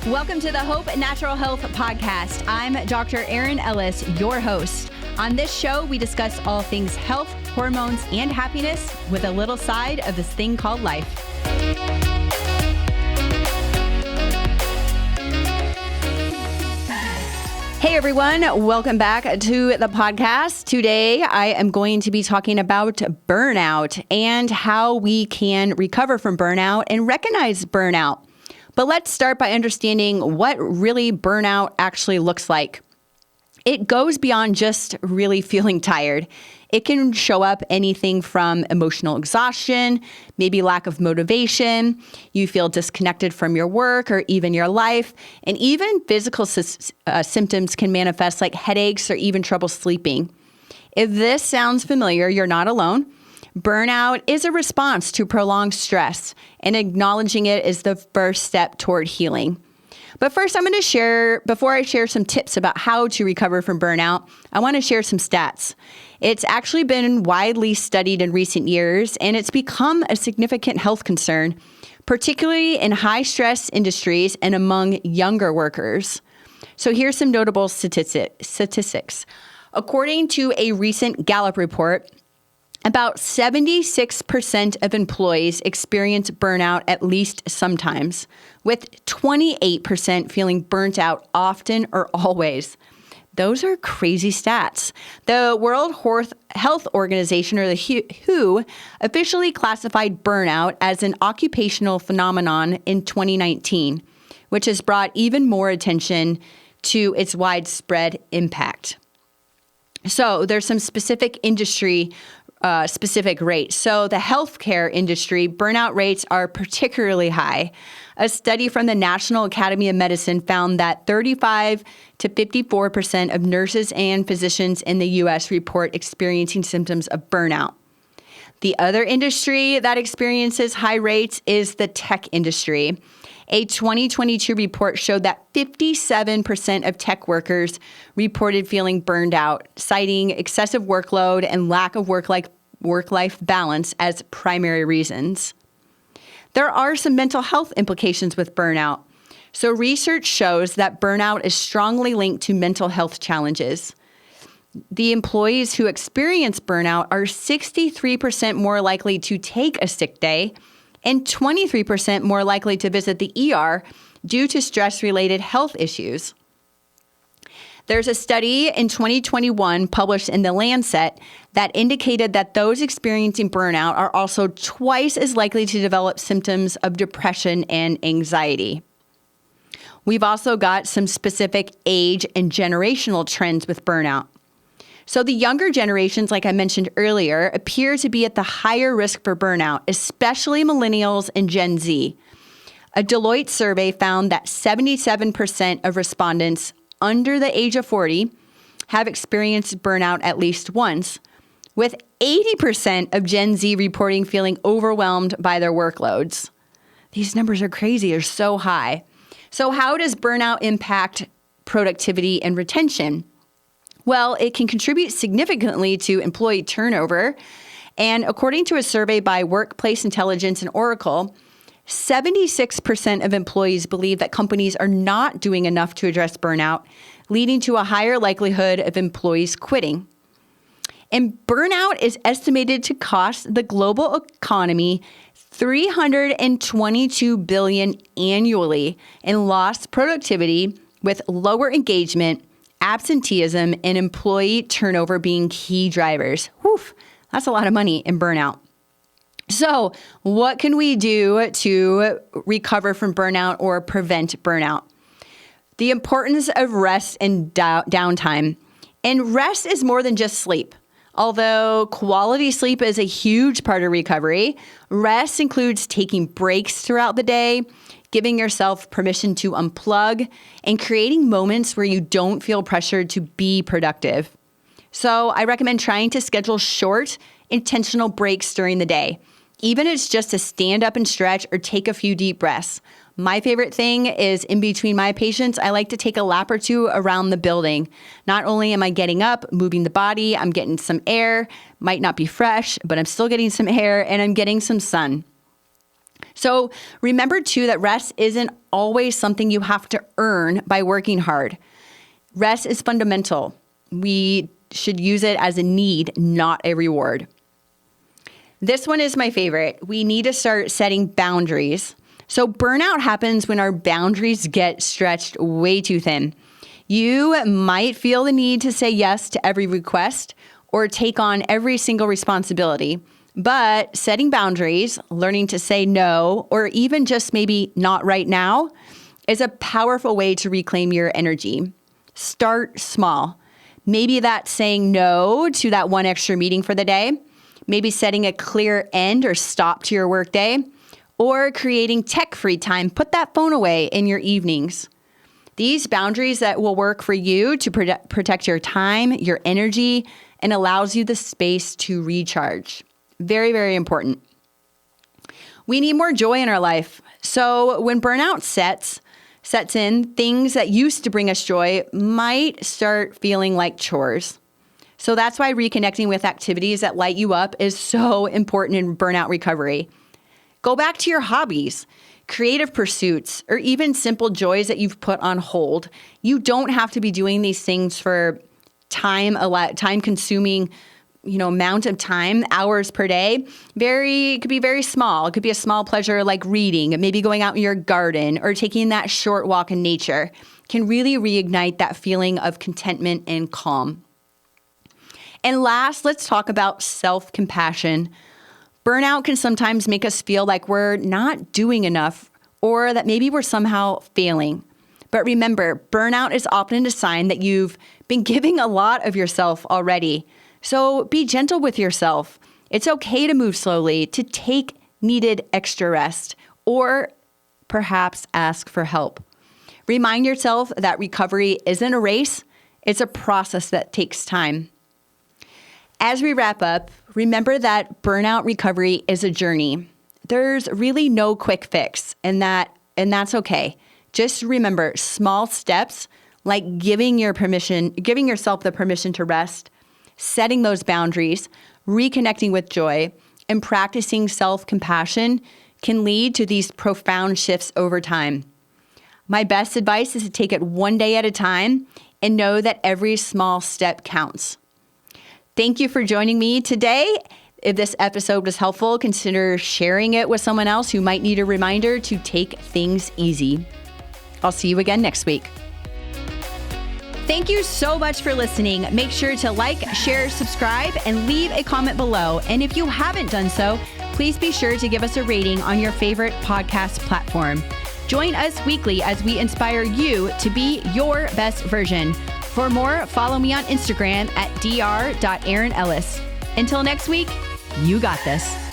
Welcome to the Hope Natural Health Podcast. I'm Dr. Erin Ellis, your host. On this show, we discuss all things health, hormones, and happiness with a little side of this thing called life. Hey everyone, welcome back to the podcast. Today, I am going to be talking about burnout and how we can recover from burnout and recognize burnout. But let's start by understanding what really burnout actually looks like. It goes beyond just really feeling tired. It can show up anything from emotional exhaustion, maybe lack of motivation, you feel disconnected from your work or even your life, and even physical symptoms can manifest like headaches or even trouble sleeping. If this sounds familiar, you're not alone. Burnout is a response to prolonged stress, and acknowledging it is the first step toward healing. But first, before I share some tips about how to recover from burnout, I want to share some stats. It's actually been widely studied in recent years, and it's become a significant health concern, particularly in high-stress industries and among younger workers. So here's some notable statistics. According to a recent Gallup report, about 76% of employees experience burnout at least sometimes, with 28% feeling burnt out often or always. Those are crazy stats. The World Health Organization, or the WHO, officially classified burnout as an occupational phenomenon in 2019, which has brought even more attention to its widespread impact. So there's some specific specific rates. So the healthcare industry, burnout rates are particularly high. A study from the National Academy of Medicine found that 35 to 54% of nurses and physicians in the U.S. report experiencing symptoms of burnout. The other industry that experiences high rates is the tech industry. A 2022 report showed that 57% of tech workers reported feeling burned out, citing excessive workload and lack of work-life balance as primary reasons. There are some mental health implications with burnout. So research shows that burnout is strongly linked to mental health challenges. The employees who experience burnout are 63% more likely to take a sick day and 23% more likely to visit the ER due to stress-related health issues. There's a study in 2021 published in The Lancet that indicated that those experiencing burnout are also twice as likely to develop symptoms of depression and anxiety. We've also got some specific age and generational trends with burnout. So the younger generations, like I mentioned earlier, appear to be at the higher risk for burnout, especially millennials and Gen Z. A Deloitte survey found that 77% of respondents under the age of 40 have experienced burnout at least once, with 80% of Gen Z reporting feeling overwhelmed by their workloads. These numbers are crazy. They're so high. So how does burnout impact productivity and retention? Well, it can contribute significantly to employee turnover. And according to a survey by Workplace Intelligence and Oracle, 76% of employees believe that companies are not doing enough to address burnout, leading to a higher likelihood of employees quitting. And burnout is estimated to cost the global economy $322 billion annually in lost productivity, with lower engagement, absenteeism, and employee turnover being key drivers. Whew, that's a lot of money in burnout. So what can we do to recover from burnout or prevent burnout? The importance of rest and downtime. And rest is more than just sleep. Although quality sleep is a huge part of recovery, rest includes taking breaks throughout the day, giving yourself permission to unplug, and creating moments where you don't feel pressured to be productive. So I recommend trying to schedule short, intentional breaks during the day, even if it's just to stand up and stretch or take a few deep breaths. My favorite thing is in between my patients, I like to take a lap or two around the building. Not only am I getting up, moving the body, I'm getting some air, might not be fresh, but I'm still getting some air, and I'm getting some sun. So remember too that rest isn't always something you have to earn by working hard. Rest is fundamental. We should use it as a need, not a reward. This one is my favorite. We need to start setting boundaries. So burnout happens when our boundaries get stretched way too thin. You might feel the need to say yes to every request or take on every single responsibility. But setting boundaries, learning to say no, or even just maybe not right now, is a powerful way to reclaim your energy. Start small. Maybe that's saying no to that one extra meeting for the day, maybe setting a clear end or stop to your workday, or creating tech-free time. Put that phone away in your evenings. These boundaries that will work for you to protect your time, your energy, and allows you the space to recharge. Very, very important. We need more joy in our life. So when burnout sets in, things that used to bring us joy might start feeling like chores. So that's why reconnecting with activities that light you up is so important in burnout recovery. Go back to your hobbies, creative pursuits, or even simple joys that you've put on hold. You don't have to be doing these things for time-consuming amount of time, hours per day. It could be very small. It could be a small pleasure like reading, maybe going out in your garden or taking that short walk in nature can really reignite that feeling of contentment and calm. And last, let's talk about self-compassion. Burnout can sometimes make us feel like we're not doing enough or that maybe we're somehow failing. But remember, burnout is often a sign that you've been giving a lot of yourself already. So be gentle with yourself. It's okay to move slowly, to take needed extra rest, or perhaps ask for help. Remind yourself that recovery isn't a race. It's a process that takes time. As we wrap up, remember that burnout recovery is a journey. There's really no quick fix, and that's okay. Just remember small steps like giving yourself the permission to rest, setting those boundaries, reconnecting with joy, and practicing self-compassion can lead to these profound shifts over time. My best advice is to take it one day at a time and know that every small step counts. Thank you for joining me today. If this episode was helpful, consider sharing it with someone else who might need a reminder to take things easy. I'll see you again next week. Thank you so much for listening. Make sure to like, share, subscribe, and leave a comment below. And if you haven't done so, please be sure to give us a rating on your favorite podcast platform. Join us weekly as we inspire you to be your best version. For more, follow me on Instagram at dr.erinellis. Until next week, you got this.